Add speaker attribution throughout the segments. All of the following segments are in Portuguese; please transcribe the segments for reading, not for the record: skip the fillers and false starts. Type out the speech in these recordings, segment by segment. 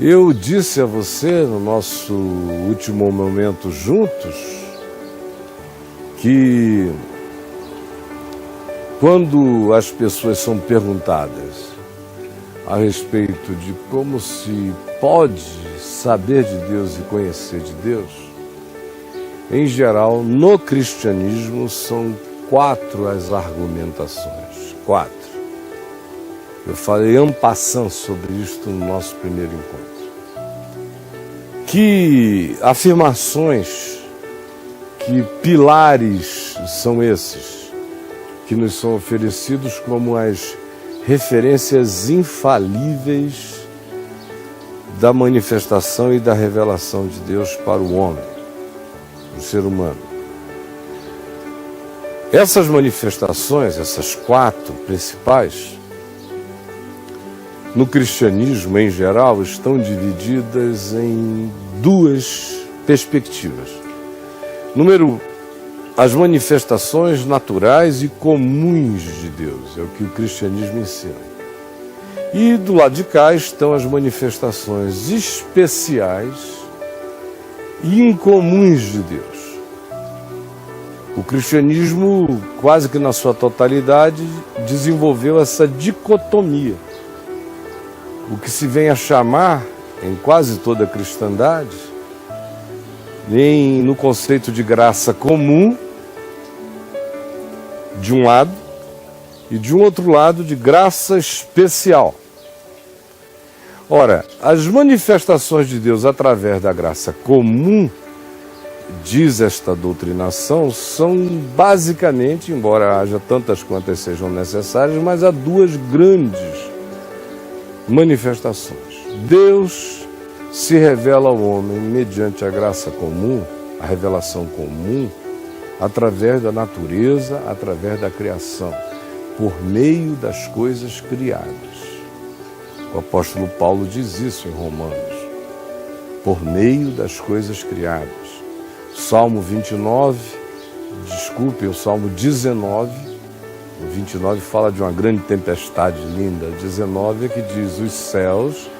Speaker 1: Eu disse a você no nosso último momento juntos que quando as pessoas são perguntadas a respeito de como se pode saber de Deus e conhecer de Deus, em geral, no cristianismo são 4 as argumentações. 4. Eu falei en passant sobre isto no nosso primeiro encontro. Que afirmações, que pilares são esses que nos são oferecidos como as referências infalíveis da manifestação e da revelação de Deus para o homem, o ser humano. Essas manifestações, essas 4 principais, no cristianismo em geral, estão divididas em 2 perspectivas. Número 1, as manifestações naturais e comuns de Deus, é o que o cristianismo ensina. E do lado de cá estão as manifestações especiais e incomuns de Deus. O cristianismo, quase que na sua totalidade, desenvolveu essa dicotomia. O que se vem a chamar, em quase toda a cristandade, no conceito de graça comum, de um lado, e de um outro lado, de graça especial. Ora, as manifestações de Deus através da graça comum, diz esta doutrinação, são basicamente, embora haja tantas quantas sejam necessárias, mas há 2 grandes manifestações. Deus se revela ao homem mediante a graça comum, a revelação comum, através da natureza, através da criação, por meio das coisas criadas. O apóstolo Paulo diz isso em Romanos, por meio das coisas criadas. Salmo 29, o Salmo 19, o 29 fala de uma grande tempestade linda, 19 é que diz, os céus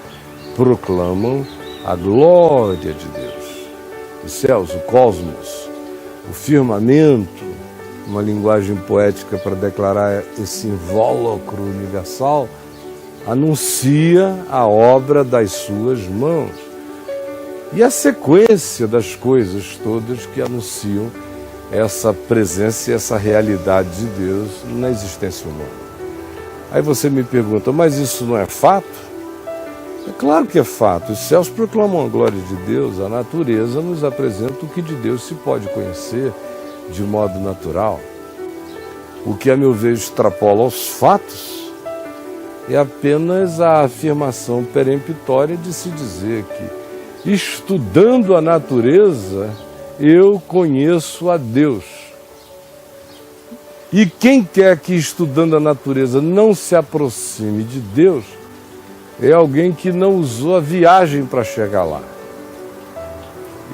Speaker 1: proclamam a glória de Deus. Os céus, o cosmos, o firmamento, uma linguagem poética para declarar esse invólucro universal, anuncia a obra das suas mãos. E a sequência das coisas todas que anunciam essa presença e essa realidade de Deus na existência humana. Aí você me pergunta, mas isso não é fato? É claro que é fato. Os céus proclamam a glória de Deus, a natureza nos apresenta o que de Deus se pode conhecer de modo natural. O que, a meu ver, extrapola aos fatos é apenas a afirmação peremptória de se dizer que, estudando a natureza, eu conheço a Deus. E quem quer que, estudando a natureza, não se aproxime de Deus, é alguém que não usou a viagem para chegar lá.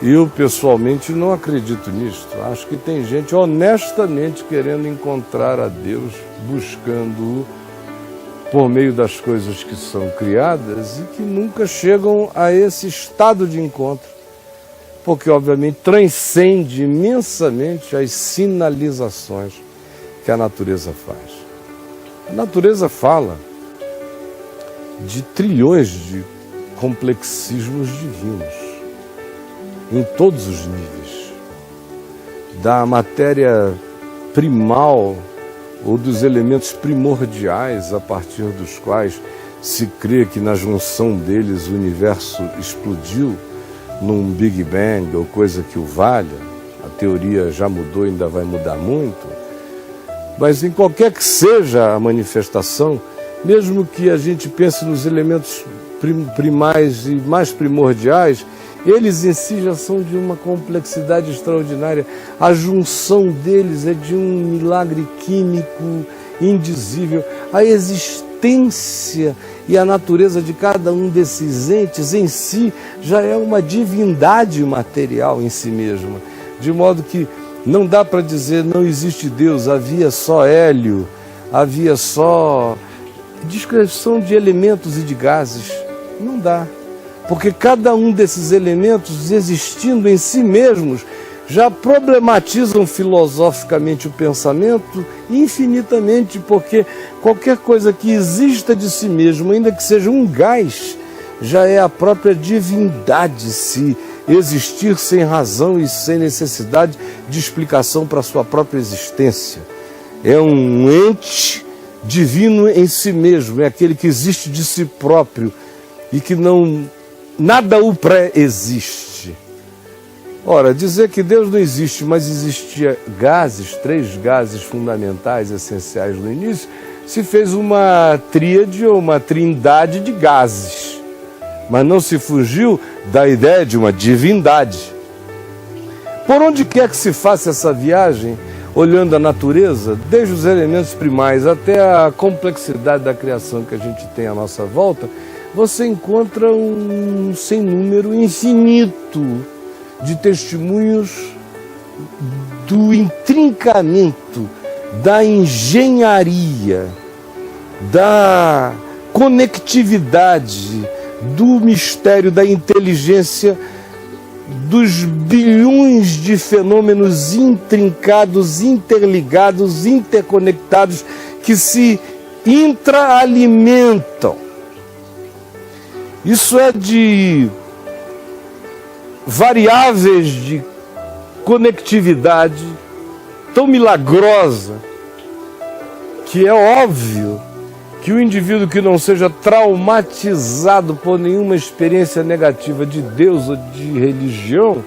Speaker 1: Eu, pessoalmente, não acredito nisto. Acho que tem gente honestamente querendo encontrar a Deus, buscando-o por meio das coisas que são criadas e que nunca chegam a esse estado de encontro, porque, obviamente, transcende imensamente as sinalizações que a natureza faz. A natureza fala de trilhões de complexismos divinos, em todos os níveis, da matéria primal ou dos elementos primordiais a partir dos quais se crê que na junção deles o universo explodiu num Big Bang ou coisa que o valha. A teoria já mudou e ainda vai mudar muito, mas em qualquer que seja a manifestação, mesmo que a gente pense nos elementos primais e mais primordiais, eles em si já são de uma complexidade extraordinária. A junção deles é de um milagre químico indizível. A existência e a natureza de cada um desses entes em si já é uma divindade material em si mesma. De modo que não dá para dizer não existe Deus, havia só hélio, havia só descrição de elementos e de gases. Não dá. porque cada um desses elementos, existindo em si mesmos, já problematizam filosoficamente o pensamento infinitamente, porque qualquer coisa que exista de si mesmo, ainda que seja um gás, já é a própria divindade, se existir sem razão e sem necessidade de explicação para a sua própria existência. É um ente divino em si mesmo, é aquele que existe de si próprio e que nada o pré-existe. Ora, dizer que Deus não existe, mas existia gases, 3 gases fundamentais, essenciais no início, se fez uma tríade ou uma trindade de gases, mas não se fugiu da ideia de uma divindade. Por onde quer que se faça essa viagem, olhando a natureza, desde os elementos primais até a complexidade da criação que a gente tem à nossa volta, você encontra um sem número infinito de testemunhos do intrincamento, da engenharia, da conectividade, do mistério, da inteligência, dos bilhões de fenômenos intrincados, interligados, interconectados, que se intraalimentam. Isso é de variáveis de conectividade tão milagrosa que é óbvio que o indivíduo que não seja traumatizado por nenhuma experiência negativa de Deus ou de religião,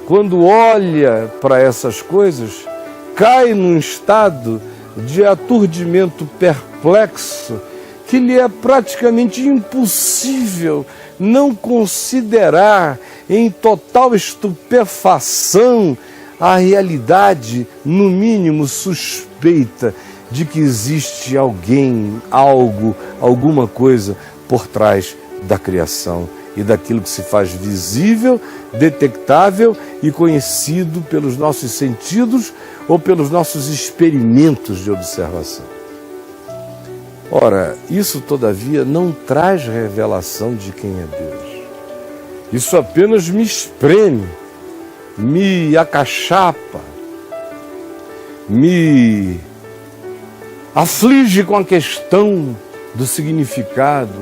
Speaker 1: quando olha para essas coisas, cai num estado de aturdimento perplexo que lhe é praticamente impossível não considerar em total estupefação a realidade, no mínimo suspeita, de que existe alguém, algo, alguma coisa por trás da criação e daquilo que se faz visível, detectável e conhecido pelos nossos sentidos ou pelos nossos experimentos de observação. Ora, isso todavia não traz revelação de quem é Deus. Isso apenas me espreme, me acachapa, me aflige com a questão do significado,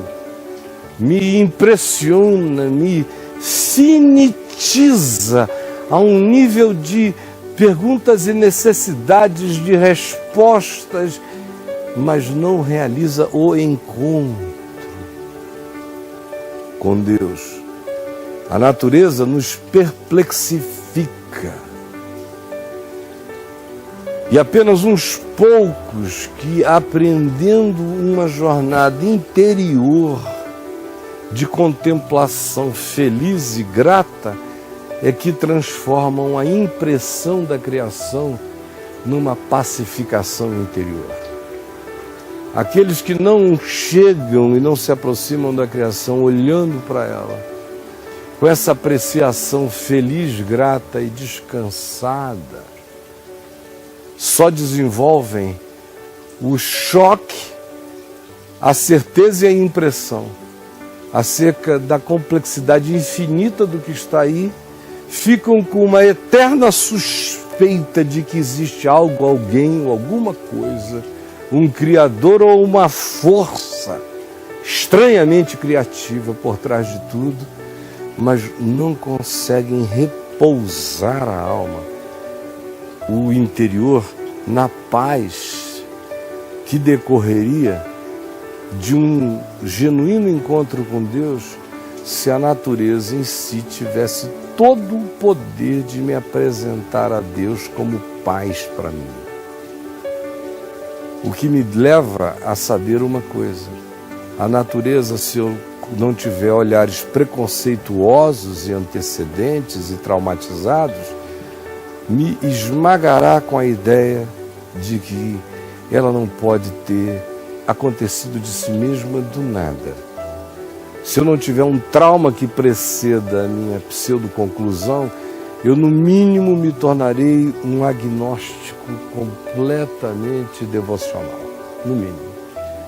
Speaker 1: me impressiona, me finitiza a um nível de perguntas e necessidades de respostas, mas não realiza o encontro com Deus. A natureza nos perplexifica. E apenas uns poucos que, aprendendo uma jornada interior de contemplação feliz e grata, é que transformam a impressão da criação numa pacificação interior. Aqueles que não chegam e não se aproximam da criação olhando para ela, com essa apreciação feliz, grata e descansada, só desenvolvem o choque, a certeza e a impressão acerca da complexidade infinita do que está aí, ficam com uma eterna suspeita de que existe algo, alguém ou alguma coisa, um criador ou uma força estranhamente criativa por trás de tudo, mas não conseguem repousar a alma, o interior, na paz que decorreria de um genuíno encontro com Deus, se a natureza em si tivesse todo o poder de me apresentar a Deus como paz para mim. O que me leva a saber uma coisa: a natureza, se eu não tiver olhares preconceituosos e antecedentes e traumatizados, me esmagará com a ideia de que ela não pode ter acontecido de si mesma do nada. Se eu não tiver um trauma que preceda a minha pseudo-conclusão, eu no mínimo me tornarei um agnóstico completamente devocional. No mínimo.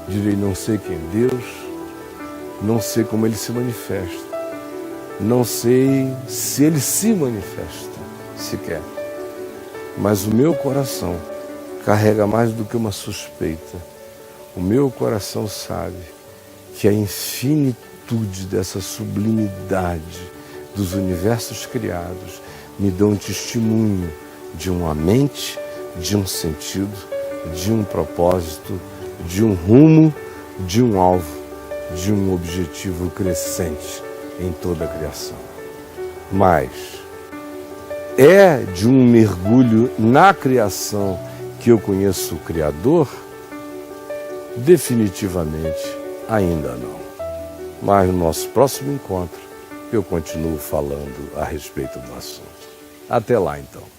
Speaker 1: Direi, não sei quem é Deus, não sei como ele se manifesta, não sei se ele se manifesta sequer. Mas o meu coração carrega mais do que uma suspeita. O meu coração sabe que a infinitude dessa sublimidade dos universos criados me dão um testemunho de uma mente, de um sentido, de um propósito, de um rumo, de um alvo, de um objetivo crescente em toda a criação. Mas é de um mergulho na criação que eu conheço o Criador? Definitivamente ainda não. Mas no nosso próximo encontro eu continuo falando a respeito do assunto. Até lá então.